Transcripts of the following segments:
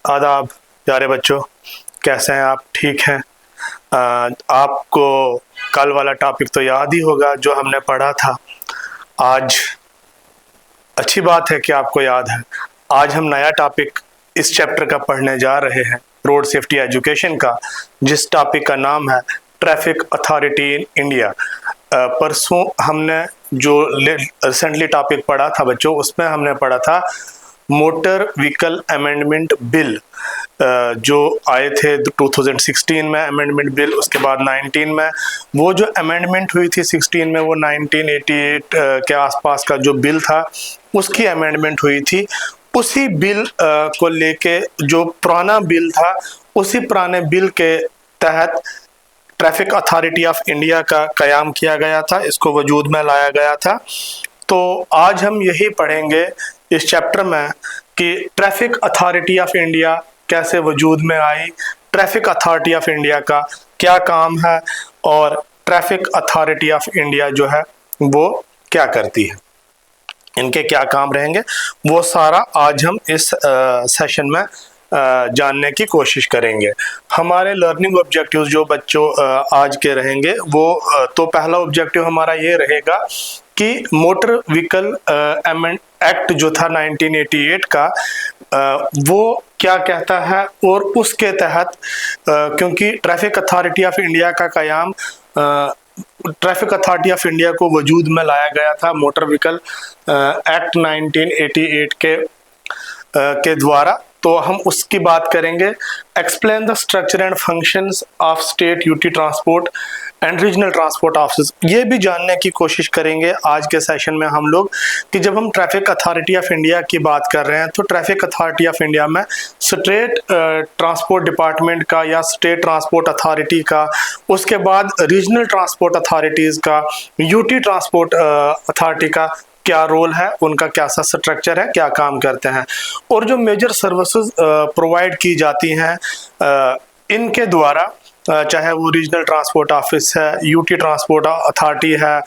आदाब प्यारे बच्चों, कैसे हैं आप? ठीक हैं? आपको कल वाला टॉपिक तो याद ही होगा जो हमने पढ़ा था। आज अच्छी बात है कि आपको याद है। आज हम नया टॉपिक इस चैप्टर का पढ़ने जा रहे हैं, रोड सेफ्टी एजुकेशन का, जिस टॉपिक का नाम है ट्रैफिक अथॉरिटी इन इंडिया। परसों हमने जो रिसेंटली टॉपिक पढ़ा था बच्चों, उसमें हमने पढ़ा था मोटर व्हीकल अमेंडमेंट बिल, जो आए थे 2016 में अमेंडमेंट बिल। उसके बाद 19 में वो जो अमेंडमेंट हुई थी 16 में, वो 1988 के आसपास का जो बिल था उसकी अमेंडमेंट हुई थी। उसी बिल को लेके जो पुराना बिल था, उसी पुराने बिल के तहत ट्रैफिक अथॉरिटी ऑफ इंडिया का कयाम किया गया था, इसको वजूद में लाया गया था। तो आज हम यही पढ़ेंगे इस चैप्टर में कि ट्रैफिक अथॉरिटी ऑफ इंडिया कैसे वजूद में आई, ट्रैफिक अथॉरिटी ऑफ इंडिया का क्या काम है और ट्रैफिक अथॉरिटी ऑफ इंडिया जो है वो क्या करती है, इनके क्या काम रहेंगे, वो सारा आज हम इस सेशन में जानने की कोशिश करेंगे। हमारे लर्निंग ऑब्जेक्टिव्स जो बच्चों आज के रहेंगे वो तो पहला ऑब्जेक्टिव हमारा ये रहेगा कि मोटर व्हीकल अमेंडमेंट एक्ट जो था 1988 का, वो क्या कहता है और उसके तहत क्योंकि ट्रैफिक अथॉरिटी ऑफ इंडिया का कयाम ट्रैफिक अथॉरिटी ऑफ इंडिया को वजूद में लाया गया था मोटर व्हीकल एक्ट 1988 के द्वारा, तो हम उसकी बात करेंगे। Explain the structure and functions of state UT transport and regional transport office. ये भी जानने की कोशिश करेंगे आज के सेशन में हम लोग कि जब हम ट्रैफिक अथॉरिटी ऑफ इंडिया की बात कर रहे हैं तो ट्रैफिक अथॉरिटी ऑफ इंडिया में स्टेट ट्रांसपोर्ट डिपार्टमेंट का या स्टेट ट्रांसपोर्ट अथॉरिटी का, उसके बाद रीजनल ट्रांसपोर्ट अथॉरिटीज़ का, यूटी ट्रांसपोर्ट अथॉरिटी का क्या रोल है, उनका क्या सा स्ट्रक्चर है, क्या काम करते हैं, और जो मेजर सर्विसेज प्रोवाइड की जाती हैं इनके द्वारा, चाहे वो रीजनल ट्रांसपोर्ट ऑफिस है, यूटी ट्रांसपोर्ट अथॉरिटी है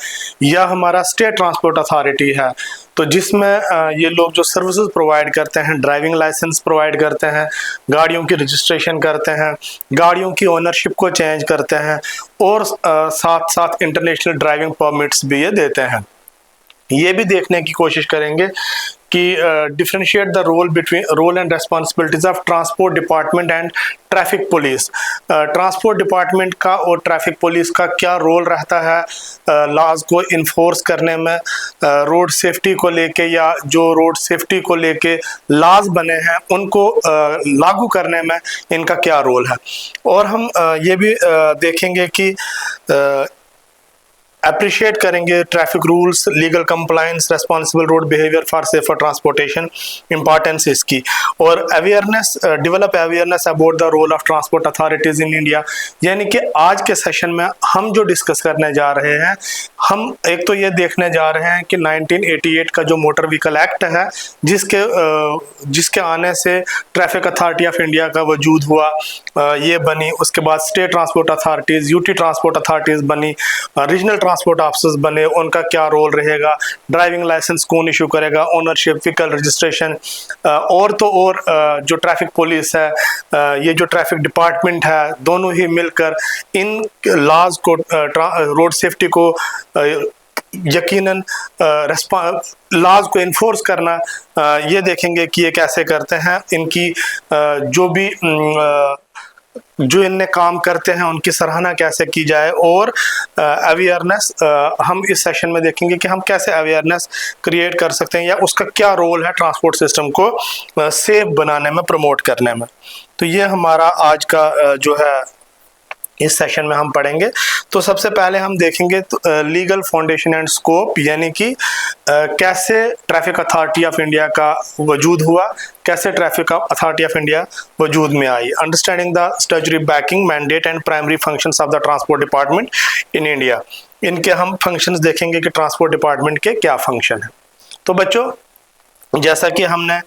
या हमारा स्टेट ट्रांसपोर्ट अथॉरिटी है, तो जिसमें ये लोग जो सर्विसेज प्रोवाइड करते हैं, ड्राइविंग लाइसेंस प्रोवाइड करते हैं, गाड़ियों की रजिस्ट्रेशन करते हैं, गाड़ियों की ओनरशिप को चेंज करते हैं और साथ साथ इंटरनेशनल ड्राइविंग परमिट्स भी ये देते हैं। ये भी देखने की कोशिश करेंगे कि differentiate the role and responsibilities of transport department and traffic police. Transport department का और ट्रैफिक पुलिस का क्या रोल रहता है लॉज को इन्फोर्स करने में, रोड सेफ्टी को लेके या जो रोड सेफ्टी को लेके लॉज बने हैं उनको लागू करने में इनका क्या रोल है। और हम ये भी देखेंगे कि अप्रिशिएट करेंगे traffic rules, legal compliance, responsible road behaviour for safer transportation, importance इसकी, और awareness, develop awareness about the role of transport authorities in India. यानी कि आज के सेशन में हम जो डिस्कस करने जा रहे हैं, हम एक तो ये देखने जा रहे हैं कि 1988 का जो मोटर व्हीकल एक्ट है, जिसके आने से ट्रैफिक अथॉरिटी ऑफ इंडिया का वजूद हुआ, ये बनी। उसके बाद state transport authorities, UT transport authorities बनी, रीजनल ट्रांसपोर्ट ऑफिसर्स बने, उनका क्या रोल रहेगा, ड्राइविंग लाइसेंस कौन इशू करेगा, ओनरशिप, व्हीकल रजिस्ट्रेशन, और तो और जो ट्रैफिक पुलिस है, ये जो ट्रैफिक डिपार्टमेंट है, दोनों ही मिलकर इन लॉज को, रोड सेफ्टी को यकीनन लॉज को इन्फोर्स करना, ये देखेंगे कि ये कैसे करते हैं, इनकी जो इनने काम करते हैं उनकी सराहना कैसे की जाए, और अवेयरनेस हम इस सेशन में देखेंगे कि हम कैसे अवेयरनेस क्रिएट कर सकते हैं या उसका क्या रोल है ट्रांसपोर्ट सिस्टम को सेफ बनाने में, प्रमोट करने में। तो ये हमारा आज का जो है इस सेशन में हम पढ़ेंगे। तो सबसे पहले हम देखेंगे तो लीगल फाउंडेशन एंड स्कोप, यानी कि कैसे ट्रैफिक अथॉरिटी ऑफ इंडिया का वजूद हुआ, कैसे ट्रैफिक अथॉरिटी ऑफ इंडिया वजूद में आई। Understanding the statutory backing, mandate and primary functions of the transport department in India. इनके हम फंक्शंस देखेंगे कि ट्रांसपोर्ट डिपार्टमेंट के क्या फंक्शन है। तो बच्चों, जैसा कि हमने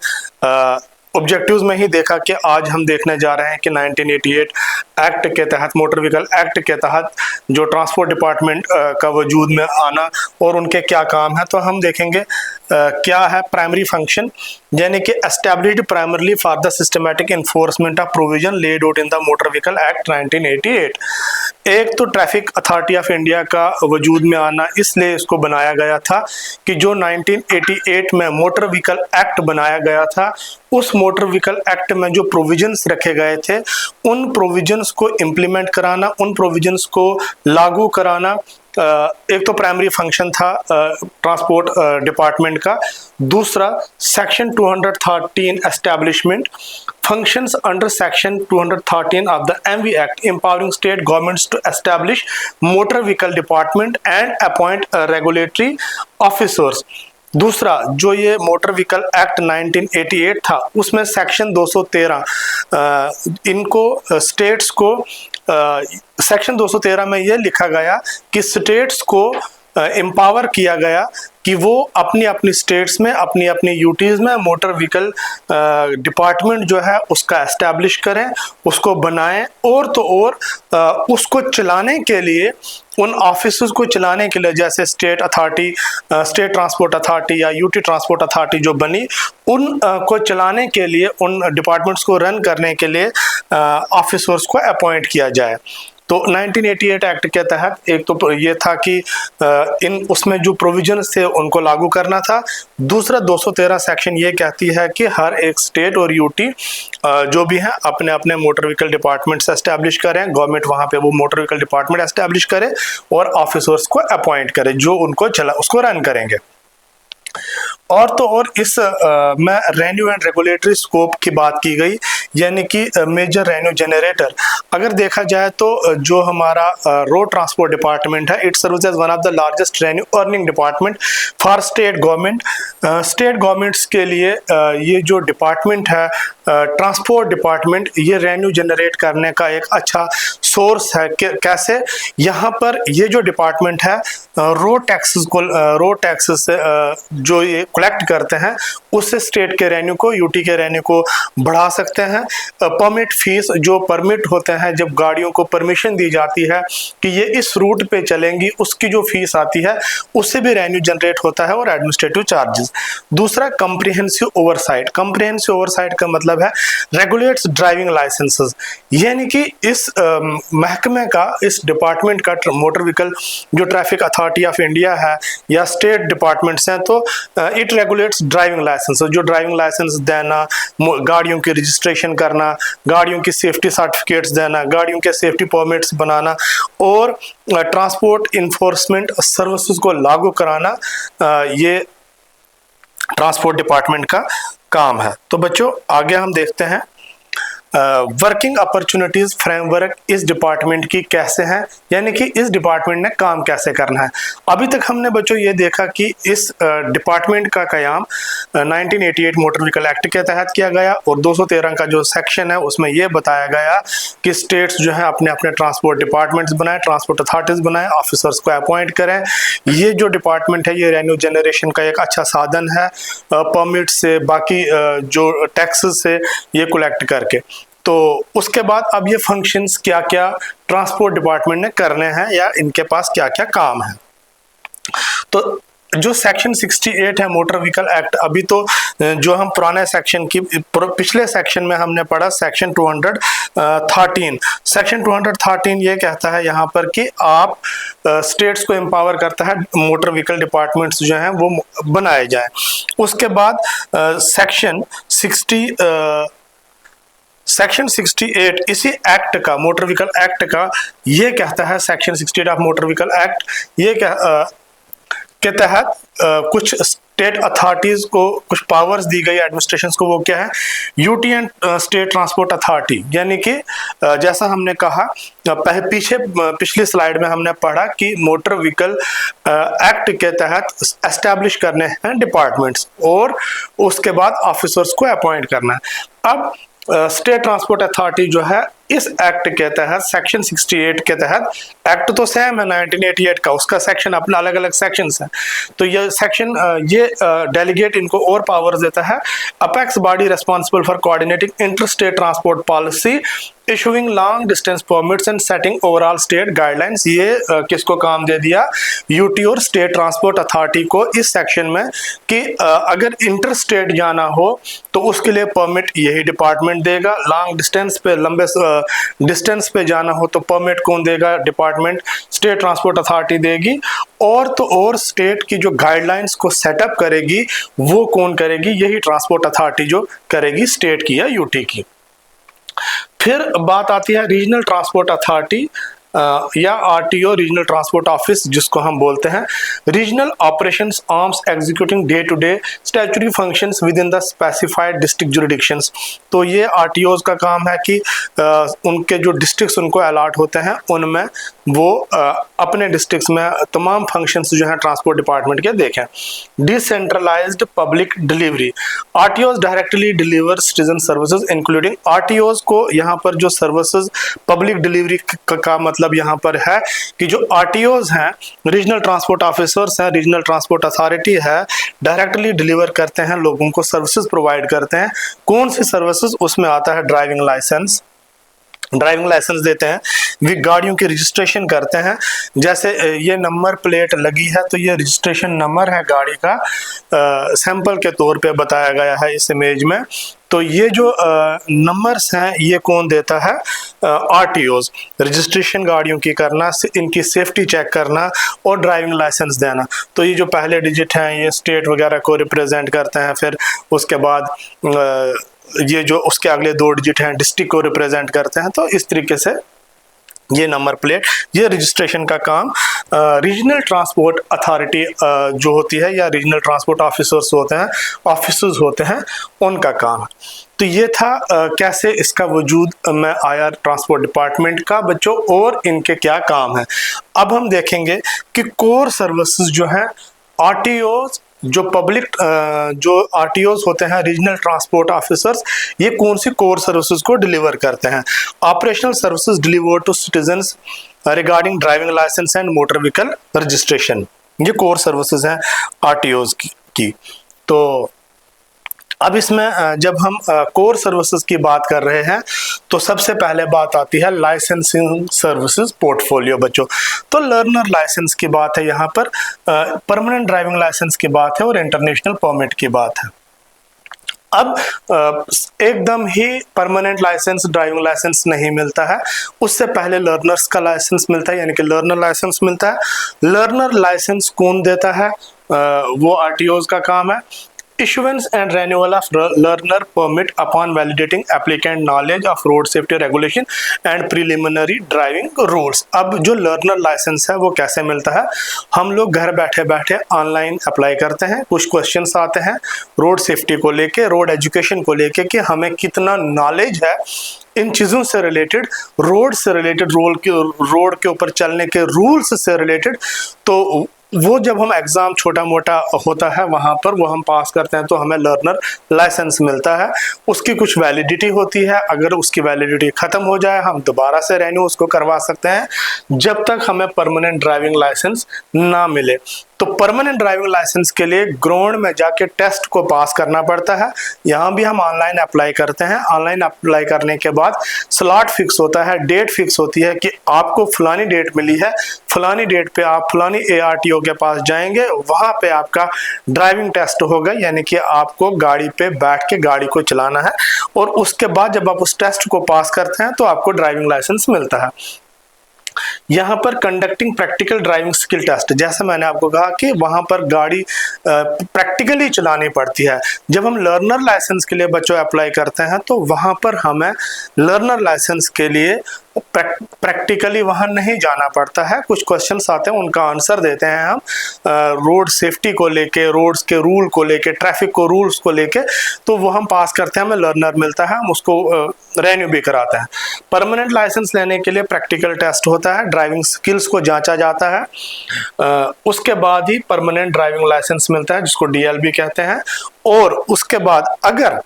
ऑब्जेक्टिव्स में ही देखा कि आज हम देखने जा रहे हैं कि 1988 एक्ट के तहत, मोटर व्हीकल एक्ट के तहत जो ट्रांसपोर्ट डिपार्टमेंट का वजूद में आना और उनके क्या काम है, तो हम देखेंगे क्या है प्राइमरी फंक्शन, यानी कि established primarily for the systematic enforcement of provision laid out in the motor vehicle act 1988। एक तो ट्रैफिक अथॉरिटी ऑफ इंडिया का वजूद में आना, इसलिए इसको बनाया गया था कि जो 1988 में मोटर व्हीकल एक्ट बनाया गया था, उस मोटर व्हीकल एक्ट में जो प्रोविजंस रखे गए थे, उन प्रोविजंस को इम्प्लीमेंट कराना, उन प्रोविजंस को लागू कराना एक तो प्राइमरी फंक्शन था ट्रांसपोर्ट डिपार्टमेंट का। दूसरा, section 213 establishment functions under section 213 of the MV Act empowering state governments to establish motor vehicle department and appoint regulatory officers। दूसरा, जो ये मोटर व्हीकल एक्ट 1988 था, उसमें सेक्शन 213 इनको स्टेट्स को सेक्शन 213 में ये लिखा गया कि स्टेट्स को एम्पावर किया गया कि वो अपनी अपनी स्टेट्स में अपनी अपनी यूटीज़ में मोटर व्हीकल डिपार्टमेंट जो है उसका एस्टैब्लिश करें, उसको बनाएं, और तो और उसको चलाने के लिए, उन ऑफिसर्स को चलाने के लिए, जैसे state authority, state transport authority या यूटी ट्रांसपोर्ट अथॉरिटी जो बनी, उन को चलाने के लिए, उन डिपार्टमेंट्स को रन करने के लिए ऑफिसर्स को अपॉइंट किया जाए। तो 1988 एक्ट के तहत एक तो ये था कि इन उसमें जो प्रोविजंस थे उनको लागू करना था। दूसरा, 213 सेक्शन ये कहती है कि हर एक स्टेट और यूटी जो भी हैं अपने अपने मोटर व्हीकल डिपार्टमेंट्स एस्टैब्लिश करें, गवर्नमेंट वहाँ पे वो मोटर व्हीकल डिपार्टमेंट एस्टैब्लिश करे और ऑफिसर्स को अपॉइंट करे जो उनको उसको रन करेंगे। और तो और इस में रेन्यू एंड रेगुलेटरी स्कोप की बात की गई, यानी कि मेजर रेन्यू जनरेटर। अगर देखा जाए तो जो हमारा रोड ट्रांसपोर्ट डिपार्टमेंट है, it serves as one of the largest revenue earning department for state government. State governments के लिए ये जो डिपार्टमेंट है ट्रांसपोर्ट डिपार्टमेंट, ये रेन्यू जनरेट करने का एक अच्छा सोर्स है। कैसे? यहाँ पर ये जो डिपार्टमेंट है रोड टैक्सेस से जो ये कलेक्ट करते हैं, उससे स्टेट के रेन्यू को, यूटी के रेन्यू को बढ़ा सकते हैं। परमिट फीस, जो परमिट होते हैं, जब गाड़ियों को परमिशन दी जाती है कि ये इस रूट पे चलेंगी, उसकी जो फीस आती है उससे भी रेन्यू जनरेट होता है, और एडमिनिस्ट्रेटिव चार्जेस। दूसरा, कम्प्रिहेंसिव ओवरसाइट। कम्प्रिहेंसिव ओवरसाइट का मतलब है रेगुलेट्स ड्राइविंग लाइसेंसेस, यानी कि इस महकमे का, इस डिपार्टमेंट का, मोटर व्हीकल जो ट्रैफिक अथॉरिटी ऑफ इंडिया है या स्टेट डिपार्टमेंट्स हैं, तो इट रेगुलेट्स ड्राइविंग लाइसेंस। जो ड्राइविंग लाइसेंस देना, गाड़ियों की रजिस्ट्रेशन करना, गाड़ियों की सेफ्टी सर्टिफिकेट्स देना, गाड़ियों के सेफ्टी परमिट्स बनाना और ट्रांसपोर्ट इन्फोर्समेंट सर्विसेज को लागू कराना, ये ट्रांसपोर्ट डिपार्टमेंट का काम है। तो बच्चों, आगे हम देखते हैं वर्किंग अपॉर्चुनिटीज फ्रेमवर्क इस डिपार्टमेंट की कैसे हैं, यानी कि इस डिपार्टमेंट ने काम कैसे करना है। अभी तक हमने बच्चों ये देखा कि इस डिपार्टमेंट का कयाम 1988 मोटर व्हीकल एक्ट के तहत किया गया, और 213 का जो सेक्शन है उसमें ये बताया गया कि स्टेट्स जो है अपने अपने ट्रांसपोर्ट डिपार्टमेंट्स बनाए, ट्रांसपोर्ट अथॉरिटीज बनाए, ऑफिसर्स को अपॉइंट करें। ये जो डिपार्टमेंट है ये रेन्यू जनरेशन का एक अच्छा साधन है, परमिट से, बाकी जो टैक्सेस से ये कलेक्ट करके। तो उसके बाद अब ये फंक्शंस क्या क्या ट्रांसपोर्ट डिपार्टमेंट ने करने हैं या इनके पास क्या क्या काम है। तो जो सेक्शन 68 है मोटर व्हीकल एक्ट, अभी तो जो हम पुराने सेक्शन की, पिछले सेक्शन में हमने पढ़ा सेक्शन 213। सेक्शन 213 ये कहता है यहाँ पर कि आप स्टेट्स को एम्पावर करता है, मोटर व्हीकल डिपार्टमेंट्स जो हैं वो बनाए जाएं। उसके बाद सेक्शन 68 इसी एक्ट का, मोटर व्हीकल एक्ट का, ये कहता है, section 68 of motor vehicle act ये के तहत कुछ स्टेट अथॉरिटीज को कुछ पावर्स दी गई एडमिनिस्ट्रेशन को। वो क्या है? UT and state transport authority, यानी कि जैसा हमने कहा पिछली स्लाइड में हमने पढ़ा कि मोटर व्हीकल एक्ट के तहत एस्टैब्लिश करने हैं डिपार्टमेंट्स और उसके बाद ऑफिसर्स को अपॉइंट करना है। अब स्टेट ट्रांसपोर्ट अथॉरिटी जो है इस एक्ट के तहत सेक्शन 68 के तहत, एक्ट तो सेम है 1988 का, उसका सेक्शन अपना अलग अलग सेक्शंस हैं, तो ये सेक्शन ये डेलीगेट इनको और पावर्स देता है। Apex body responsible for coordinating inter state transport policy, issuing long distance permits and setting overall state guidelines. ये किसको काम दे दिया? यूटी और स्टेट ट्रांसपोर्ट अथॉरिटी को इस सेक्शन में कि अगर इंटर स्टेट जाना हो तो उसके लिए परमिट यही डिपार्टमेंट देगा, लॉन्ग डिस्टेंस पे, लंबे डिस्टेंस पे जाना हो तो परमिट कौन देगा? डिपार्टमेंट स्टेट ट्रांसपोर्ट अथॉरिटी देगी। और तो और स्टेट की जो गाइडलाइंस को सेटअप करेगी वो कौन करेगी? यही ट्रांसपोर्ट अथॉरिटी जो करेगी, स्टेट की या यूटी की। फिर बात आती है रीजनल ट्रांसपोर्ट अथॉरिटी या आरटीओ, रीजनल ट्रांसपोर्ट ऑफिस जिसको हम बोलते हैं। Regional operations arms executing day to day statutory functions within the specified district jurisdictions. तो ये आरटीओज का काम है कि उनके जो डिस्ट्रिक्ट्स उनको अलॉट होते हैं उनमें वो अपने डिस्ट्रिक्ट्स में तमाम फंक्शंस जो हैं ट्रांसपोर्ट डिपार्टमेंट के देखें। Decentralised public delivery, RTOs directly deliver citizen services including. RTOs को यहाँ पर जो सर्विसेज पब्लिक डिलीवरी का मतलब यहाँ पर है कि जो आरटीओज हैं, रीजनल ट्रांसपोर्ट ऑफिसर्स हैं, रीजनल ट्रांसपोर्ट अथॉरिटी है, डायरेक्टली डिलीवर करते हैं, लोगों को सर्विसेज प्रोवाइड करते हैं। कौन सी सर्विसेज? उसमें आता है ड्राइविंग लाइसेंस, ड्राइविंग लाइसेंस देते हैं, वे गाड़ियों की रजिस्ट्रेशन करते हैं। जैसे ये नंबर प्लेट लगी है तो ये रजिस्ट्रेशन नंबर है गाड़ी का, सैंपल के तौर पे बताया गया है इस इमेज में। तो ये जो नंबर्स हैं ये कौन देता है? आरटीओज। रजिस्ट्रेशन गाड़ियों की करना, इनकी सेफ्टी चेक करना और ड्राइविंग लाइसेंस देना। तो ये जो पहले डिजिट हैं ये स्टेट वगैरह को रिप्रेजेंट करते हैं, फिर उसके बाद ये जो उसके अगले 2 डिजिट हैं डिस्ट्रिक्ट को रिप्रेजेंट करते हैं। तो इस तरीके से ये नंबर प्लेट, ये रजिस्ट्रेशन का काम रीजनल ट्रांसपोर्ट अथॉरिटी जो होती है या रीजनल ट्रांसपोर्ट ऑफिसर्स होते हैं, ऑफिसर्स होते हैं, उनका काम है। तो ये था कैसे इसका वजूद में आया ट्रांसपोर्ट डिपार्टमेंट का बच्चों, और इनके क्या काम है। अब हम देखेंगे कि कोर सर्विसेज जो है आरटीओज, जो पब्लिक जो आरटीओज होते हैं, रीजनल ट्रांसपोर्ट ऑफिसर्स, ये कौन सी कोर सर्विसेज को डिलीवर करते हैं? Operational services delivered to citizens regarding driving licence and motor vehicle registration, ये कोर सर्विसेज हैं आरटीओज की। तो अब इसमें जब हम कोर सर्विसेज की बात कर रहे हैं तो सबसे पहले बात आती है लाइसेंसिंग सर्विसेज पोर्टफोलियो बच्चों। तो लर्नर लाइसेंस की बात है यहाँ पर, परमानेंट ड्राइविंग लाइसेंस की बात है और इंटरनेशनल परमिट की बात है। अब एकदम ही परमानेंट लाइसेंस, ड्राइविंग लाइसेंस नहीं मिलता है, उससे पहले लर्नर्स का लाइसेंस मिलता है, यानी कि लर्नर लाइसेंस मिलता है। लर्नर लाइसेंस कौन देता है? वो आरटीओज का काम है। Issuance and renewal of learner permit upon validating applicant knowledge of road safety regulation and preliminary driving rules। अब जो लर्नर लाइसेंस है वो कैसे मिलता है? हम लोग घर बैठे बैठे ऑनलाइन अप्लाई करते हैं, कुछ क्वेश्चंस आते हैं रोड सेफ्टी को लेके, रोड एजुकेशन को लेके कि हमें कितना नॉलेज है इन चीज़ों से रिलेटेड, रोड से रिलेटेड, रोड के ऊपर चलने के रूल्स से रिलेटेड। तो वो जब हम एग्ज़ाम छोटा मोटा होता है वहाँ पर वो हम पास करते हैं तो हमें लर्नर लाइसेंस मिलता है। उसकी कुछ वैलिडिटी होती है, अगर उसकी वैलिडिटी ख़त्म हो जाए हम दोबारा से रेन्यू उसको करवा सकते हैं जब तक हमें परमानेंट ड्राइविंग लाइसेंस ना मिले। तो परमानेंट ड्राइविंग लाइसेंस के लिए ग्राउंड में जाके टेस्ट को पास करना पड़ता है। यहाँ भी हम ऑनलाइन अप्लाई करते हैं, ऑनलाइन अप्लाई करने के बाद स्लॉट फिक्स होता है, डेट फिक्स होती है कि आपको फलानी डेट मिली है, फलानी डेट पे आप फलानी एआरटीओ के पास जाएंगे, वहाँ पे आपका ड्राइविंग टेस्ट होगा, यानी कि आपको गाड़ी पे बैठ के गाड़ी को चलाना है। और उसके बाद जब आप उस टेस्ट को पास करते हैं तो आपको ड्राइविंग लाइसेंस मिलता है। यहाँ पर conducting practical driving skill test, जैसे मैंने आपको कहा कि वहाँ पर गाड़ी प्रैक्टिकली चलानी पड़ती है। जब हम लर्नर लाइसेंस के लिए बच्चों अप्लाई करते हैं तो वहाँ पर हमें लर्नर लाइसेंस के लिए प्रैक्टिकली वहाँ नहीं जाना पड़ता है। कुछ क्वेश्चंस आते हैं उनका आंसर देते हैं हम रोड सेफ्टी को लेके, रोड्स के रूल को लेके, ट्रैफिक को रूल्स को लेके, तो वो हम पास करते हैं, हमें लर्नर मिलता है, हम उसको रेन्यू भी कराते हैं। परमानेंट लाइसेंस लेने के लिए प्रैक्टिकल टेस्ट होता है, ड्राइविंग स्किल्स को जांचा जाता है, उसके बाद ही परमानेंट ड्राइविंग लाइसेंस मिलता है जिसको डीएलबी कहते हैं। और उसके बाद अगर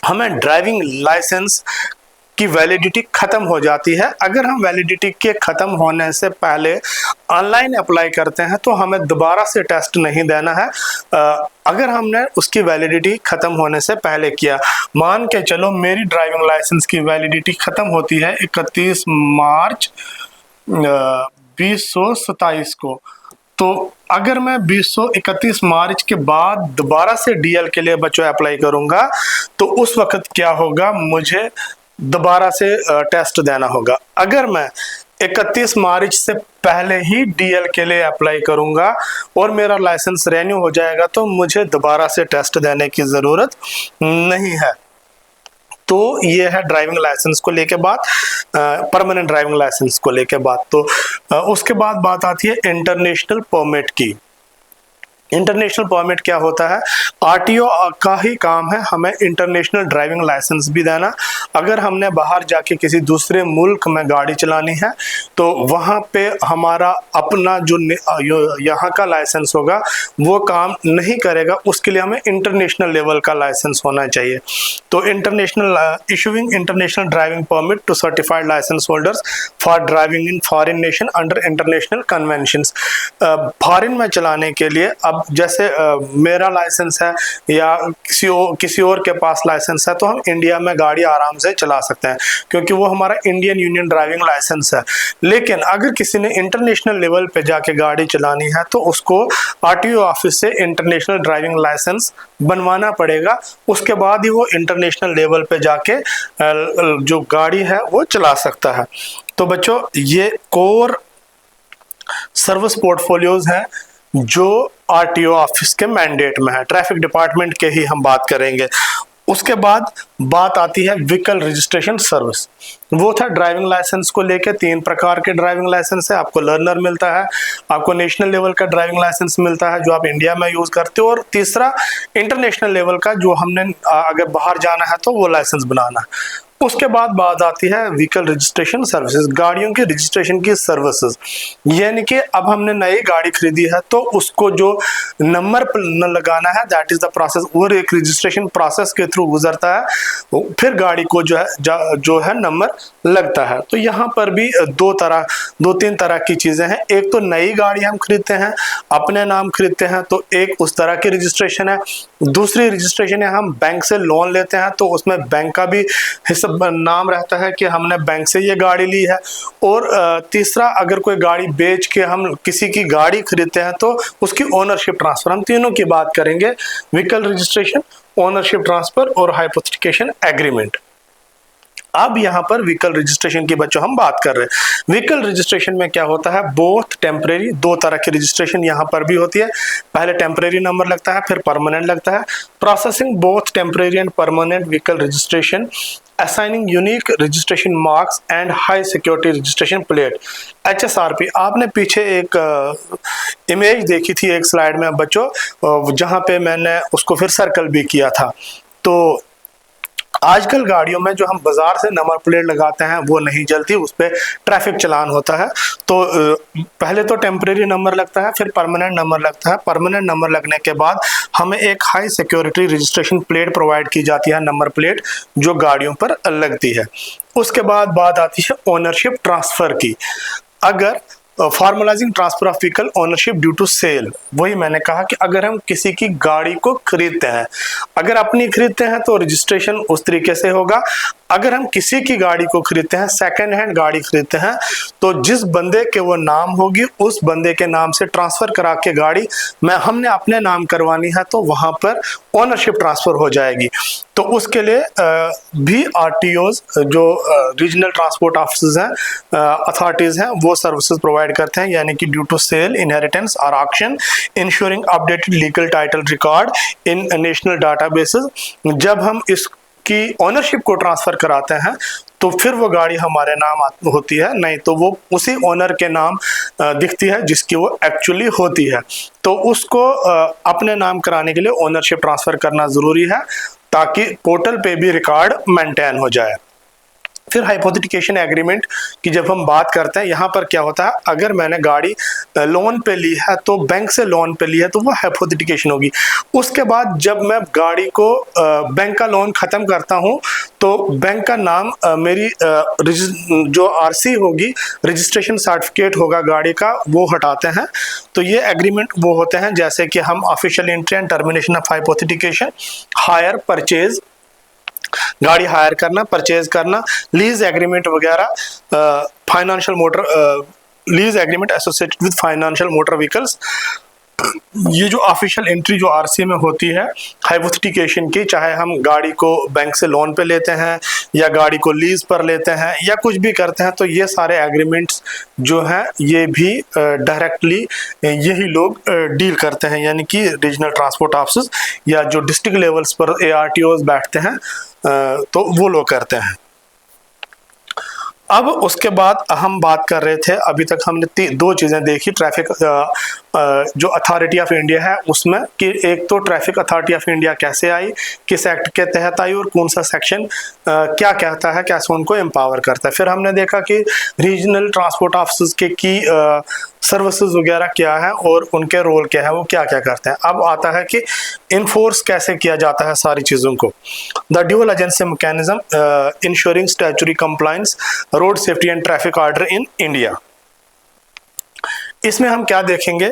हमें ड्राइविंग लाइसेंस की वैलिडिटी ख़त्म हो जाती है। अगर हम वैलिडिटी के ख़त्म होने से पहले ऑनलाइन अप्लाई करते हैं तो हमें दोबारा से टेस्ट नहीं देना है, अगर हमने उसकी वैलिडिटी ख़त्म होने से पहले किया। मान के चलो मेरी ड्राइविंग लाइसेंस की वैलिडिटी ख़त्म होती है 31 मार्च 2027 को, तो अगर मैं 31 मार्च के बाद दोबारा से डीएल के लिए बच्चों अप्लाई करूंगा तो उस वक्त क्या होगा, मुझे दोबारा से टेस्ट देना होगा। अगर मैं 31 मार्च से पहले ही डीएल के लिए अप्लाई करूंगा और मेरा लाइसेंस रेन्यू हो जाएगा तो मुझे दोबारा से टेस्ट देने की ज़रूरत नहीं है। तो ये है ड्राइविंग लाइसेंस को लेके बात, परमानेंट ड्राइविंग लाइसेंस को लेके बात। तो उसके बाद बात आती है इंटरनेशनल परमिट की। इंटरनेशनल परमिट क्या होता है? आरटीओ का ही काम है हमें इंटरनेशनल ड्राइविंग लाइसेंस भी देना। अगर हमने बाहर जाके किसी दूसरे मुल्क में गाड़ी चलानी है तो वहाँ पे हमारा अपना जो यहाँ का लाइसेंस होगा वो काम नहीं करेगा, उसके लिए हमें इंटरनेशनल लेवल का लाइसेंस होना चाहिए। तो international issuing international driving permit to certified licence holders for driving in foreign nation under international conventions. Foreign में चलाने के लिए, अब जैसे मेरा लाइसेंस है या किसी और के पास लाइसेंस है तो हम इंडिया में गाड़ी आराम से चला सकते हैं क्योंकि वो हमारा इंडियन यूनियन ड्राइविंग लाइसेंस है। लेकिन अगर किसी ने इंटरनेशनल लेवल पे जाके गाड़ी चलानी है तो उसको आरटीओ ऑफिस से इंटरनेशनल ड्राइविंग लाइसेंस बनवाना पड़ेगा, उसके बाद ही वो इंटरनेशनल लेवल पे जाके जो गाड़ी है वो चला सकता है। तो बच्चों ये कोर सर्विस पोर्टफोलियोज हैं जो आरटीओ ऑफिस के मैंडेट में है, ट्रैफिक डिपार्टमेंट के ही हम बात करेंगे। उसके बाद बात आती है व्हीकल रजिस्ट्रेशन सर्विस। वो था ड्राइविंग लाइसेंस को लेके 3 प्रकार के ड्राइविंग लाइसेंस है। आपको लर्नर मिलता है, आपको नेशनल लेवल का ड्राइविंग लाइसेंस मिलता है जो आप इंडिया में यूज करते हो, और तीसरा इंटरनेशनल लेवल का जो हमने अगर बाहर जाना है तो वो लाइसेंस बनाना है। उसके बाद बात आती है व्हीकल रजिस्ट्रेशन सर्विसेज, गाड़ियों के रजिस्ट्रेशन की सर्विसेज। यानी कि अब हमने नई गाड़ी खरीदी है तो उसको जो नंबर लगाना है, दैट इज द प्रोसेस, वो एक रजिस्ट्रेशन प्रोसेस के थ्रू गुजरता है, फिर गाड़ी को जो है नंबर लगता है। तो यहाँ पर भी दो तीन तरह की चीजें हैं। एक तो नई गाड़ी हम खरीदते हैं, अपने नाम खरीदते हैं, तो एक उस तरह की रजिस्ट्रेशन है। दूसरी रजिस्ट्रेशन है हम बैंक से लोन लेते हैं तो उसमें बैंक का भी नाम रहता है कि हमने बैंक से ये गाड़ी ली है। और तीसरा, अगर कोई गाड़ी बेच के हम किसी की गाड़ी खरीदते हैं तो उसकी ओनरशिप ट्रांसफर। हम तीनों की बात करेंगे, व्हीकल रजिस्ट्रेशन, ओनरशिप ट्रांसफर और हाइपोथेटिकेशन एग्रीमेंट। अब यहाँ पर व्हीकल रजिस्ट्रेशन की बच्चों हम बात कर रहे हैं। व्हीकल रजिस्ट्रेशन में क्या होता है, बोथ टेम्परेरी, 2 तरह की रजिस्ट्रेशन यहाँ पर भी होती है। पहले टेम्परेरी नंबर लगता है, फिर परमानेंट लगता है। Processing both temporary and permanent vehicle registration, assigning unique registration marks and high security registration plate, HSRP। आपने पीछे एक इमेज देखी थी एक स्लाइड में बच्चों, जहां पे मैंने उसको फिर सर्कल भी किया था। तो आजकल गाड़ियों में जो हम बाजार से नंबर प्लेट लगाते हैं वो नहीं जलती, उस पर ट्रैफिक चालान होता है। तो पहले तो टेम्परेरी नंबर लगता है, फिर परमानेंट नंबर लगता है। परमानेंट नंबर लगने के बाद हमें एक high security registration plate provide की जाती है, नंबर प्लेट जो गाड़ियों पर लगती है। उसके बाद बात आती है ओनरशिप ट्रांसफर की। अगर formalising transfer of vehicle ownership due to sale, वही मैंने कहा कि अगर हम किसी की गाड़ी को खरीदते हैं, अगर अपनी खरीदते हैं तो रजिस्ट्रेशन उस तरीके से होगा। अगर हम किसी की गाड़ी को खरीदते हैं, सेकंड हैंड गाड़ी खरीदते हैं, तो जिस बंदे के वो नाम होगी उस बंदे के नाम से ट्रांसफर करा के गाड़ी में हमने अपने नाम करवानी है तो वहां पर ओनरशिप ट्रांसफर हो जाएगी। तो उसके लिए भी आरटीओज जो रीजनल ट्रांसपोर्ट ऑफिस हैं, अथॉरिटीज हैं, वो सर्विसेज प्रोवाइड करते हैं, यानी कि ड्यू टू सेल, इनहेरिटेंस और auction, ensuring updated legal title record in national databases. जब हम इसकी ओनरशिप को ट्रांसफर कराते हैं तो फिर वो गाड़ी हमारे नाम होती है, नहीं तो वो उसी ओनर के नाम दिखती है जिसकी वो एक्चुअली होती है। तो उसको अपने नाम कराने के लिए ओनरशिप ट्रांसफर करना जरूरी है ताकि पोर्टल पे भी रिकॉर्ड मेंटेन हो जाए। फिर हाइपोथेटिकेशन एग्रीमेंट की जब हम बात करते हैं, यहाँ पर क्या होता है, अगर मैंने गाड़ी लोन पे ली है तो बैंक से लोन पे ली है तो वो हाइपोथेटिकेशन होगी। उसके बाद जब मैं गाड़ी को बैंक का लोन ख़त्म करता हूँ तो बैंक का नाम मेरी जो आरसी होगी, रजिस्ट्रेशन सर्टिफिकेट होगा गाड़ी का, वो हटाते हैं। तो ये एग्रीमेंट वो होते हैं जैसे कि हम official entry and termination of hypothecation, hire, purchase, गाड़ी हायर करना, परचेज करना, लीज एग्रीमेंट वगैरह, financial motor lease agreement associated with financial motor vehicles. ये जो ऑफिशियल एंट्री जो आरसी में होती है हाइपोथेटिकेशन की, चाहे हम गाड़ी को बैंक से लोन पे लेते हैं या गाड़ी को लीज पर लेते हैं या कुछ भी करते हैं, तो ये सारे एग्रीमेंट्स जो हैं ये भी डायरेक्टली यही लोग डील करते हैं, यानी कि रीजनल ट्रांसपोर्ट ऑफिस या जो डिस्ट्रिक्ट लेवल्स पर ARTOs बैठते हैं तो वो लोग करते हैं। अब उसके बाद हम बात कर रहे थे, अभी तक हमने दो चीज़ें देखी ट्रैफिक जो अथॉरिटी ऑफ इंडिया है उसमें, कि एक तो ट्रैफिक अथॉरिटी ऑफ इंडिया कैसे आई, किस एक्ट के तहत आई और कौन सा सेक्शन क्या कहता है, कैसे उनको एम्पावर करता है। फिर हमने देखा कि रीजनल ट्रांसपोर्ट ऑफिस के की सर्विसेज वगैरह क्या है और उनके रोल क्या है, वो क्या क्या करते हैं। अब आता है कि इन्फोर्स कैसे किया जाता है सारी चीज़ों को। The dual agency mechanism ensuring statutory compliance road safety and traffic order in India. इसमें हम क्या देखेंगे,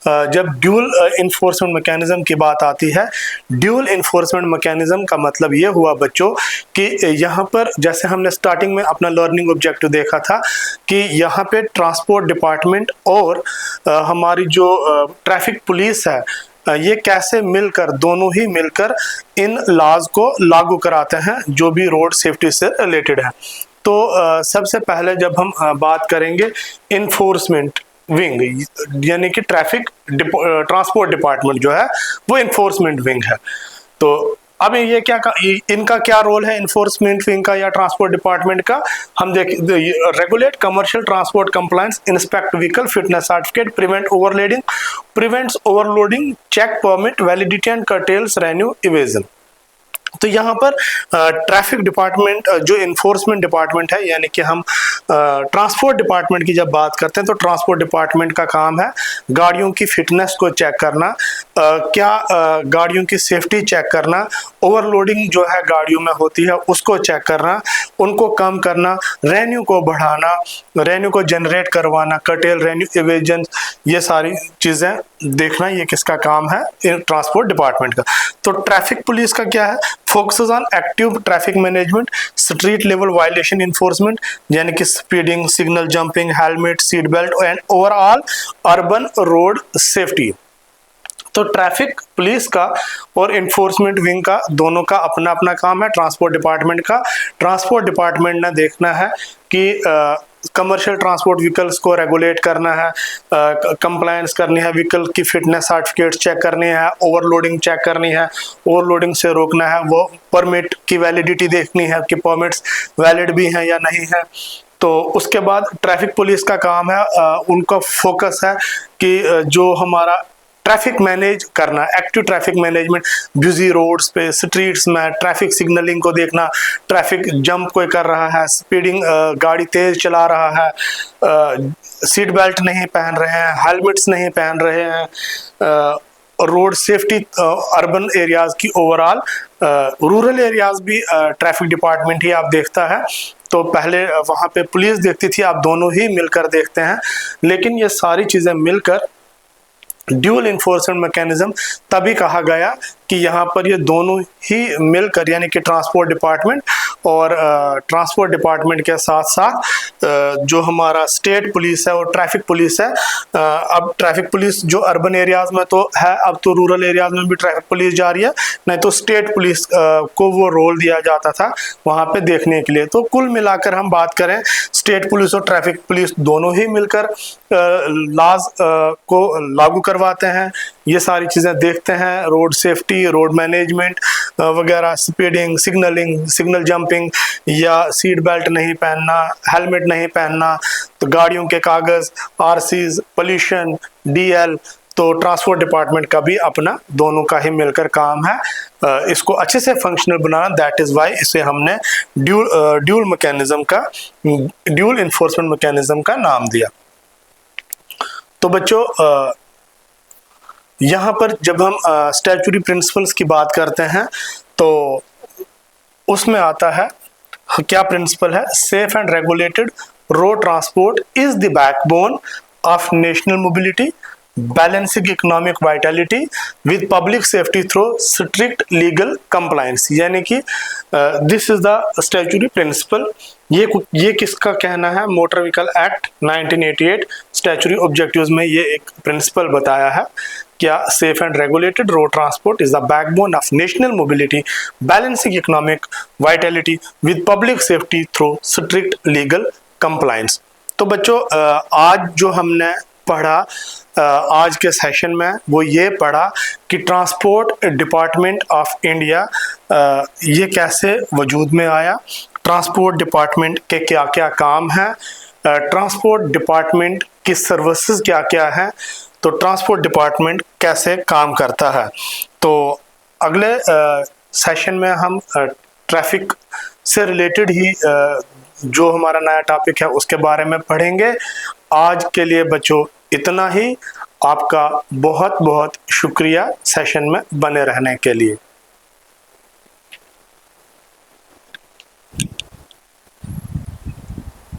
जब ड्यूल इन्फोर्समेंट मैकेनिज्म की बात आती है, ड्यूल इन्फोर्समेंट मैकेनिज्म का मतलब ये हुआ बच्चों कि यहाँ पर जैसे हमने स्टार्टिंग में अपना लर्निंग ऑब्जेक्टिव देखा था कि यहाँ पे ट्रांसपोर्ट डिपार्टमेंट और हमारी जो ट्रैफिक पुलिस है, ये कैसे मिलकर, दोनों ही मिलकर इन लॉज को लागू कराते हैं जो भी रोड सेफ्टी से रिलेटेड है। तो सबसे पहले जब हम बात करेंगे इन्फोर्समेंट विंग, यानी कि ट्रांसपोर्ट डिपार्टमेंट जो है वो इन्फोर्समेंट विंग है। तो अब ये क्या इनका क्या रोल है इन्फोर्समेंट विंग का या ट्रांसपोर्ट डिपार्टमेंट का, हम देख regulate commercial transport compliance, inspect vehicle fitness certificate, prevents overloading, check permit validity and curtails revenue evasion. तो यहाँ पर ट्रैफिक डिपार्टमेंट जो इन्फोर्समेंट डिपार्टमेंट है, यानी कि हम ट्रांसपोर्ट डिपार्टमेंट की जब बात करते हैं तो ट्रांसपोर्ट डिपार्टमेंट का काम है गाड़ियों की फिटनेस को चेक करना, गाड़ियों की सेफ्टी चेक करना, ओवरलोडिंग जो है गाड़ियों में होती है उसको चेक करना, उनको कम करना, रेवेन्यू को बढ़ाना, रेवेन्यू को जनरेट करवाना, कर्टेल रेवेन्यू इवेजन, ये सारी चीज़ें देखना, ये किसका काम है, ट्रांसपोर्ट डिपार्टमेंट का। तो ट्रैफिक पुलिस का क्या है, focuses on active traffic management, street level violation enforcement, यानी कि speeding, signal jumping, helmet, seat belt and overall urban road safety. तो ट्रैफिक पुलिस का और इन्फोर्समेंट विंग का दोनों का अपना अपना काम है। ट्रांसपोर्ट डिपार्टमेंट का, ट्रांसपोर्ट डिपार्टमेंट ने देखना है कि कमर्शियल ट्रांसपोर्ट व्हीकल्स को रेगुलेट करना है, कंप्लायंस करनी है, व्हीकल की फिटनेस सर्टिफिकेट चेक करनी है, ओवरलोडिंग चेक करनी है, ओवरलोडिंग से रोकना है, वो परमिट की वैलिडिटी देखनी है कि परमिट्स वैलिड भी हैं या नहीं है। तो उसके बाद ट्रैफिक पुलिस का काम है, उनका फोकस है कि जो हमारा ट्रैफिक मैनेज करना, active traffic management, busy roads पे, स्ट्रीट्स में ट्रैफिक सिग्नलिंग को देखना, ट्रैफिक जंप कोई कर रहा है, स्पीडिंग गाड़ी तेज चला रहा है, सीट बेल्ट नहीं पहन रहे हैं, हेलमेट्स नहीं पहन रहे हैं, रोड सेफ्टी अर्बन एरियाज की ओवरऑल, रूरल एरियाज भी ट्रैफिक डिपार्टमेंट ही आप देखता है। तो पहले वहाँ पे पुलिस देखती थी, आप दोनों ही मिलकर देखते हैं, लेकिन ये सारी चीज़ें मिलकर ड्यूल इन्फोर्समेंट मैकेनिज्म तभी कहा गया कि यहाँ पर ये दोनों ही मिलकर, यानी कि ट्रांसपोर्ट डिपार्टमेंट और ट्रांसपोर्ट डिपार्टमेंट के साथ साथ जो हमारा स्टेट पुलिस है और ट्रैफिक पुलिस है, अब ट्रैफिक पुलिस जो अर्बन एरियाज में तो है, अब तो रूरल एरियाज में भी ट्रैफिक पुलिस जा रही है, नहीं तो स्टेट पुलिस को वो रोल दिया जाता था वहाँ पे देखने के लिए। तो कुल मिलाकर हम बात करें, स्टेट पुलिस और ट्रैफिक पुलिस दोनों ही मिलकर लॉज को लागू करवाते हैं, ये सारी चीज़ें देखते हैं, रोड सेफ्टी, रोड मैनेजमेंट वगैरह, स्पीडिंग, सिग्नलिंग, सिग्नल जंपिंग या सीट बेल्ट नहीं पहनना, हेलमेट नहीं पहनना, तो गाड़ियों के कागज़, आरसीज, पोल्यूशन, डीएल, तो ट्रांसपोर्ट डिपार्टमेंट का भी अपना दोनों का ही मिलकर काम है इसको अच्छे से functional banana. That is why इसे हमने ड्यूल मैकेनिज्म का, ड्यूल इन्फोर्समेंट मैकेनिज्म का नाम दिया। तो बच्चों यहाँ पर जब हम स्टैट्यूटरी प्रिंसिपल्स की बात करते हैं तो उसमें आता है क्या प्रिंसिपल है, safe and regulated road transport is the backbone of national mobility, balancing economic vitality with public safety through strict legal compliance. यानी कि this is the statutory principle. ये किसका कहना है, motor vehicle act 1988 statutory objectives में ये एक principle बताया है। क्या, safe and regulated road transport is the backbone of national mobility, balancing economic vitality with public safety through strict legal compliance. तो बच्चों आज जो हमने पढ़ा आज के सेशन में वो ये पढ़ा कि ट्रांसपोर्ट डिपार्टमेंट ऑफ इंडिया ये कैसे वजूद में आया, ट्रांसपोर्ट डिपार्टमेंट के क्या क्या काम हैं, ट्रांसपोर्ट डिपार्टमेंट की सर्विसेज क्या क्या हैं, तो ट्रांसपोर्ट डिपार्टमेंट कैसे काम करता है। तो अगले सेशन में हम ट्रैफिक से रिलेटेड ही जो हमारा नया टॉपिक है उसके बारे में पढ़ेंगे। आज के लिए बच्चों इतना ही। आपका बहुत बहुत शुक्रिया सेशन में बने रहने के लिए।